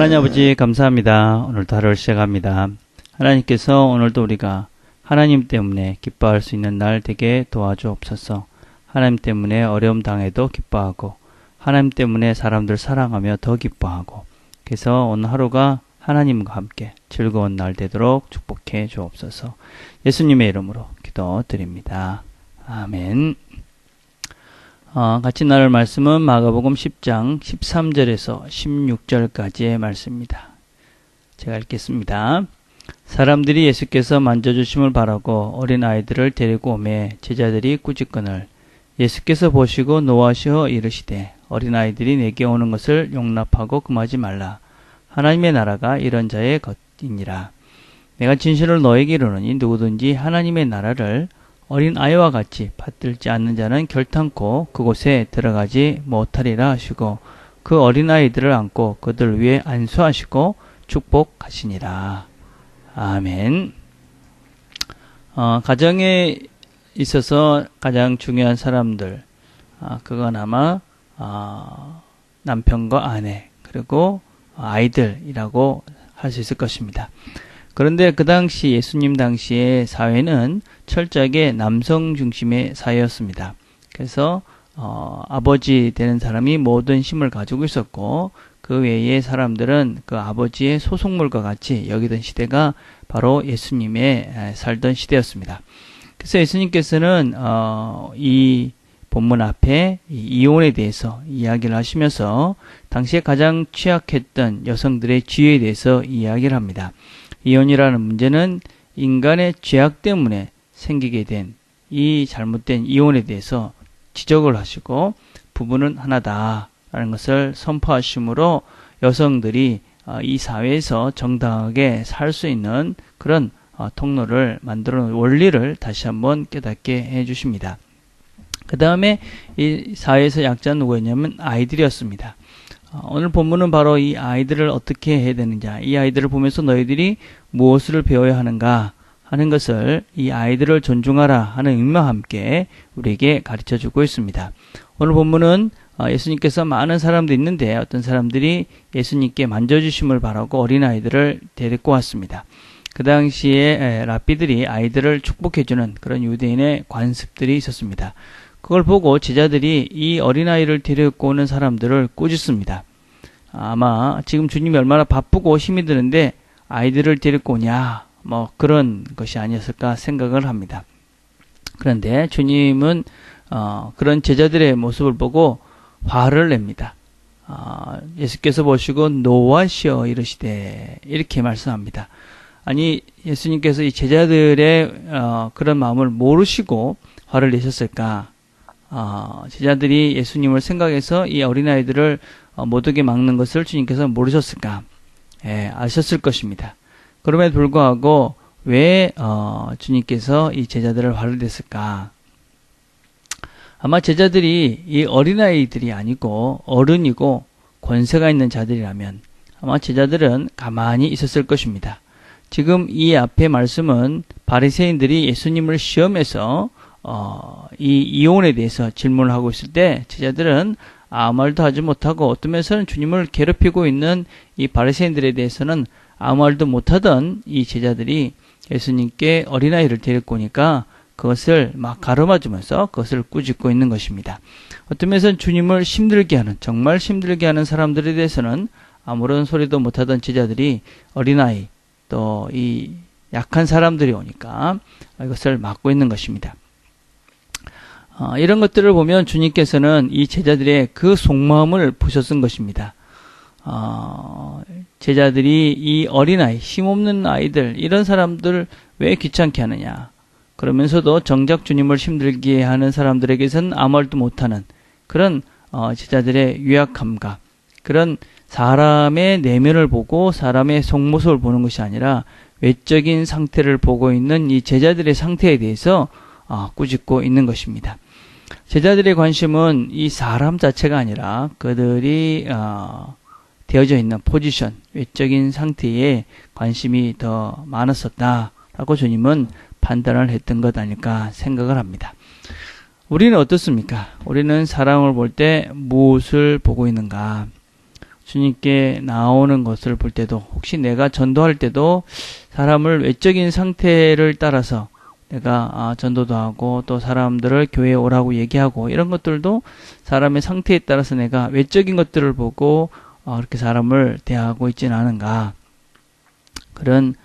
하나님 아버지 감사합니다. 오늘도 하루를 시작합니다. 하나님께서 오늘도 우리가 하나님 때문에 기뻐할 수 있는 날 되게 도와주옵소서. 하나님 때문에 어려움 당해도 기뻐하고 하나님 때문에 사람들 사랑하며 더 기뻐하고 그래서 오늘 하루가 하나님과 함께 즐거운 날 되도록 축복해 주옵소서. 예수님의 이름으로 기도드립니다. 아멘. 같이 나눌 말씀은 마가복음 10장 13절에서 16절까지의 말씀입니다. 제가 읽겠습니다. 사람들이 예수께서 만져주심을 바라고 어린아이들을 데리고 오매 제자들이 꾸짖거늘 예수께서 보시고 노하시어 이르시되 어린아이들이 내게 오는 것을 용납하고 금하지 말라. 하나님의 나라가 이런 자의 것이니라. 내가 진실로 너에게 이르노니 누구든지 하나님의 나라를 어린 아이와 같이 받들지 않는 자는 결탄코 그곳에 들어가지 못하리라 하시고 그 어린아이들을 안고 그들 위에 안수하시고 축복하시니라. 아멘. 가정에 있어서 가장 중요한 사람들, 그건 아마 남편과 아내 그리고 아이들이라고 할 수 있을 것입니다. 그런데 그 당시 예수님 당시의 사회는 철저하게 남성 중심의 사회였습니다. 그래서 아버지 되는 사람이 모든 힘을 가지고 있었고 그 외의 사람들은 그 아버지의 소속물과 같이 여기던 시대가 바로 예수님의 살던 시대였습니다. 그래서 예수님께서는 이 본문 앞에 이혼에 대해서 이야기를 하시면서 당시에 가장 취약했던 여성들의 지위에 대해서 이야기를 합니다. 이혼이라는 문제는 인간의 죄악 때문에 생기게 된 이 잘못된 이혼에 대해서 지적을 하시고 부부는 하나다라는 것을 선포하심으로 여성들이 이 사회에서 정당하게 살 수 있는 그런 통로를 만들어 놓은 원리를 다시 한번 깨닫게 해주십니다. 그 다음에 이 사회에서 약자는 누구였냐면 아이들이었습니다. 오늘 본문은 바로 이 아이들을 어떻게 해야 되는지, 이 아이들을 보면서 너희들이 무엇을 배워야 하는가 하는 것을 이 아이들을 존중하라 하는 의미와 함께 우리에게 가르쳐주고 있습니다. 오늘 본문은 예수님께서 많은 사람들이 있는데 어떤 사람들이 예수님께 만져주심을 바라고 어린아이들을 데리고 왔습니다. 그 당시에 랍비들이 아이들을 축복해주는 그런 유대인의 관습들이 있었습니다. 그걸 보고 제자들이 이 어린아이를 데리고 오는 사람들을 꾸짖습니다. 아마 지금 주님이 얼마나 바쁘고 힘이 드는데 아이들을 데리고 오냐 그런 것이 아니었을까 생각을 합니다. 그런데 주님은 그런 제자들의 모습을 보고 화를 냅니다. 예수께서 보시고 노하시어 이르시되 이렇게 말씀합니다. 아니 예수님께서 이 제자들의 그런 마음을 모르시고 화를 내셨을까? 제자들이 예수님을 생각해서 이 어린아이들을 못 오게 막는 것을 주님께서 모르셨을까? 아셨을 것입니다. 그럼에도 불구하고 왜 주님께서 이 제자들을 화를 냈을까? 아마 제자들이 이 어린아이들이 아니고 어른이고 권세가 있는 자들이라면 아마 제자들은 가만히 있었을 것입니다. 지금 이 앞에 말씀은 바리새인들이 예수님을 시험해서 이 이혼에 대해서 질문을 하고 있을 때 제자들은 아무 말도 하지 못하고 어떤 면에서는 주님을 괴롭히고 있는 이 바리새인들에 대해서는 아무 말도 못하던 이 제자들이 예수님께 어린아이를 데리고 오니까 그것을 막 가르마주면서 그것을 꾸짖고 있는 것입니다. 어떤 면에서는 주님을 힘들게 하는, 정말 힘들게 하는 사람들에 대해서는 아무런 소리도 못하던 제자들이 어린아이 또 이 약한 사람들이 오니까 이것을 막고 있는 것입니다. 이런 것들을 보면 주님께서는 이 제자들의 그 속마음을 보셨은 것입니다. 제자들이 이 어린아이, 힘없는 아이들, 이런 사람들 왜 귀찮게 하느냐. 그러면서도 정작 주님을 힘들게 하는 사람들에게서는 아무 말도 못하는 그런 제자들의 유약함과 그런 사람의 내면을 보고 사람의 속모습을 보는 것이 아니라 외적인 상태를 보고 있는 이 제자들의 상태에 대해서 꾸짖고 있는 것입니다. 제자들의 관심은 이 사람 자체가 아니라 그들이 되어져 있는 포지션, 외적인 상태에 관심이 더 많았었다라고 주님은 판단을 했던 것 아닐까 생각을 합니다. 우리는 어떻습니까? 우리는 사람을 볼 때 무엇을 보고 있는가? 주님께 나오는 것을 볼 때도, 혹시 내가 전도할 때도 사람을 외적인 상태를 따라서 내가 전도도 하고 또 사람들을 교회에 오라고 얘기하고 이런 것들도 사람의 상태에 따라서 내가 외적인 것들을 보고 그렇게 사람을 대하고 있지는 않은가, 그런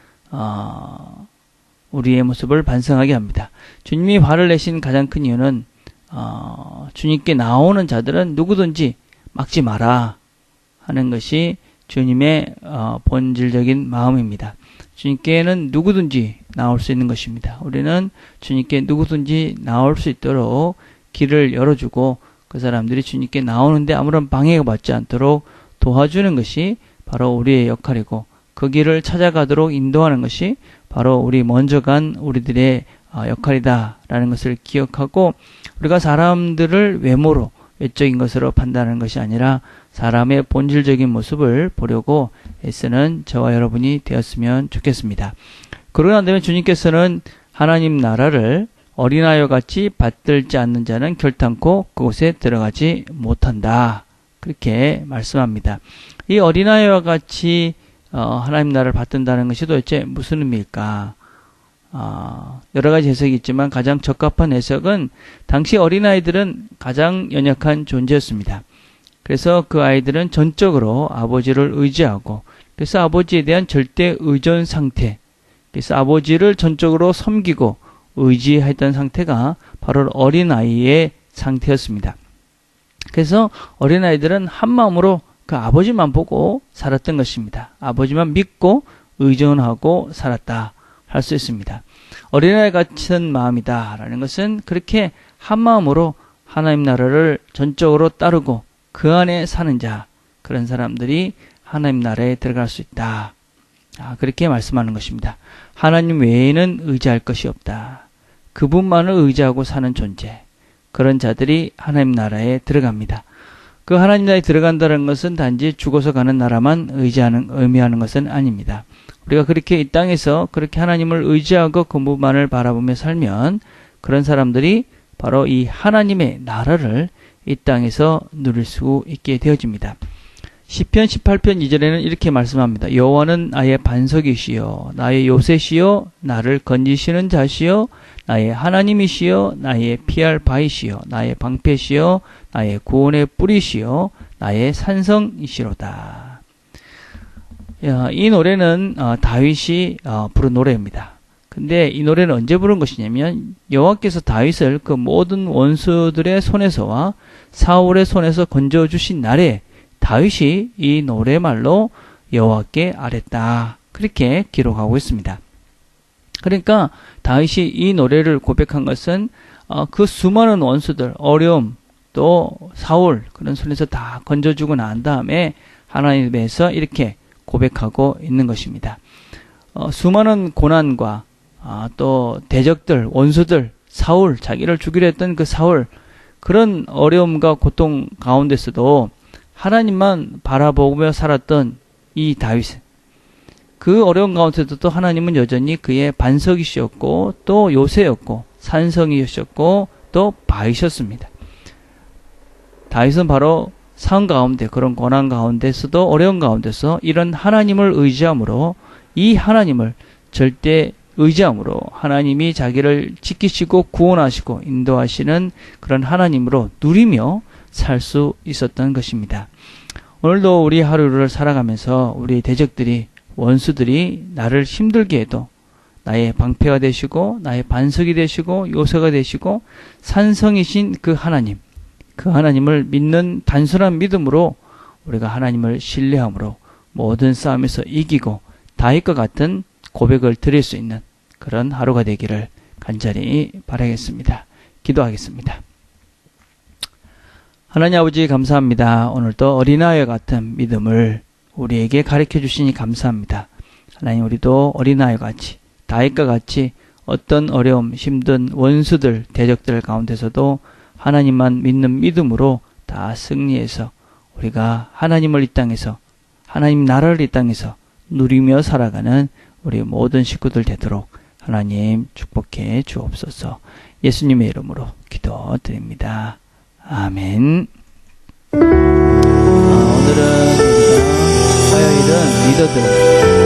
우리의 모습을 반성하게 합니다. 주님이 화를 내신 가장 큰 이유는 주님께 나오는 자들은 누구든지 막지 마라 하는 것이 주님의 본질적인 마음입니다. 주님께는 누구든지 나올 수 있는 것입니다. 우리는 주님께 누구든지 나올 수 있도록 길을 열어주고 그 사람들이 주님께 나오는데 아무런 방해가 받지 않도록 도와주는 것이 바로 우리의 역할이고, 그 길을 찾아가도록 인도하는 것이 바로 우리 먼저 간 우리들의 역할이다라는 것을 기억하고, 우리가 사람들을 외모로, 외적인 것으로 판단하는 것이 아니라 사람의 본질적인 모습을 보려고 애쓰는 저와 여러분이 되었으면 좋겠습니다. 그러고 난 다음에 주님께서는 하나님 나라를 어린아이와 같이 받들지 않는 자는 결탄코 그곳에 들어가지 못한다, 그렇게 말씀합니다. 이 어린아이와 같이 하나님 나라를 받든다는 것이 도대체 무슨 의미일까? 여러 가지 해석이 있지만 가장 적합한 해석은 당시 어린아이들은 가장 연약한 존재였습니다. 그래서 그 아이들은 전적으로 아버지를 의지하고, 그래서 아버지에 대한 절대 의존 상태, 그래서 아버지를 전적으로 섬기고 의지했던 상태가 바로 어린아이의 상태였습니다. 그래서 어린아이들은 한마음으로 그 아버지만 보고 살았던 것입니다. 아버지만 믿고 의존하고 살았다 할 수 있습니다. 어린아이 같은 마음이다라는 것은 그렇게 한마음으로 하나님 나라를 전적으로 따르고 그 안에 사는 자, 그런 사람들이 하나님 나라에 들어갈 수 있다, 그렇게 말씀하는 것입니다. 하나님 외에는 의지할 것이 없다. 그분만을 의지하고 사는 존재, 그런 자들이 하나님 나라에 들어갑니다. 그 하나님 나라에 들어간다는 것은 단지 죽어서 가는 나라만 의미하는 것은 아닙니다. 우리가 그렇게 이 땅에서 그렇게 하나님을 의지하고 그분만을 바라보며 살면 그런 사람들이 바로 이 하나님의 나라를 이 땅에서 누릴 수 있게 되어집니다. 시편 18편 2절에는 이렇게 말씀합니다. 여호와는 나의 반석이시여 나의 요새시여 나를 건지시는 자시여 나의 하나님이시여 나의 피할 바이시여 나의 방패시여 나의 구원의 뿌리시여 나의 산성이시로다. 이 노래는 다윗이 부른 노래입니다. 근데 이 노래는 언제 부른 것이냐면 여호와께서 다윗을 그 모든 원수들의 손에서와 사울의 손에서 건져주신 날에 다윗이 이 노래말로 여호와께 아뢰다, 그렇게 기록하고 있습니다. 그러니까 다윗이 이 노래를 고백한 것은 그 수많은 원수들, 어려움, 또 사울 그런 손에서 다 건져주고 난 다음에 하나님에서 이렇게 고백하고 있는 것입니다. 수많은 고난과 또 대적들, 원수들, 사울, 자기를 죽이려 했던 그 사울, 그런 어려움과 고통 가운데서도 하나님만 바라보며 살았던 이 다윗, 그 어려운 가운데서도 또 하나님은 여전히 그의 반석이셨고 또 요새였고 산성이셨고 또 바이셨습니다. 다윗은 바로 상황 가운데, 그런 고난 가운데서도 어려운 가운데서 이런 하나님을 의지함으로, 이 하나님을 절대 의지함으로 하나님이 자기를 지키시고 구원하시고 인도하시는 그런 하나님으로 누리며 살 수 있었던 것입니다. 오늘도 우리 하루를 살아가면서 우리 대적들이, 원수들이 나를 힘들게 해도 나의 방패가 되시고 나의 반석이 되시고 요새가 되시고 산성이신 그 하나님, 그 하나님을 믿는 단순한 믿음으로 우리가 하나님을 신뢰함으로 모든 싸움에서 이기고 다윗과 같은 고백을 드릴 수 있는 그런 하루가 되기를 간절히 바라겠습니다. 기도하겠습니다. 하나님 아버지 감사합니다. 오늘도 어린아이와 같은 믿음을 우리에게 가르쳐 주시니 감사합니다. 하나님, 우리도 어린아이와 같이 다윗과 같이 어떤 어려움, 힘든 원수들, 대적들 가운데서도 하나님만 믿는 믿음으로 다 승리해서 우리가 하나님을 이 땅에서, 하나님 나라를 이 땅에서 누리며 살아가는 우리 모든 식구들 되도록 하나님 축복해 주옵소서. 예수님의 이름으로 기도드립니다. 아멘. 오늘은 우리가 리더들